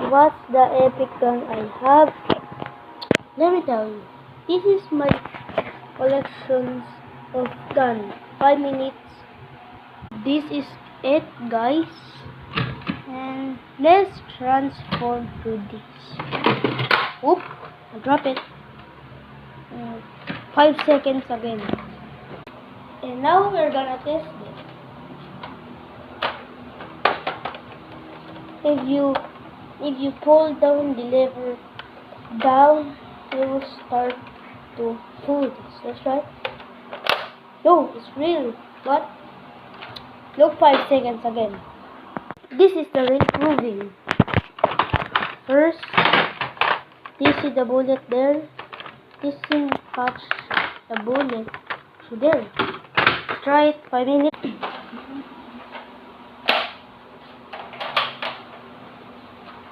What's the epic gun I have? Let me tell you. This is my collections of gun. 5 minutes. This is it, guys. And let's transform to this. Oop, I drop it. 5 seconds again. And now we're gonna test it. If you pull down the lever down, it will start to pull this. That's right. No, it's real. What? Look, 5 seconds again. This is the real proving. First, you see the bullet there. This thing catch the bullet. So there. Try it 5 minutes.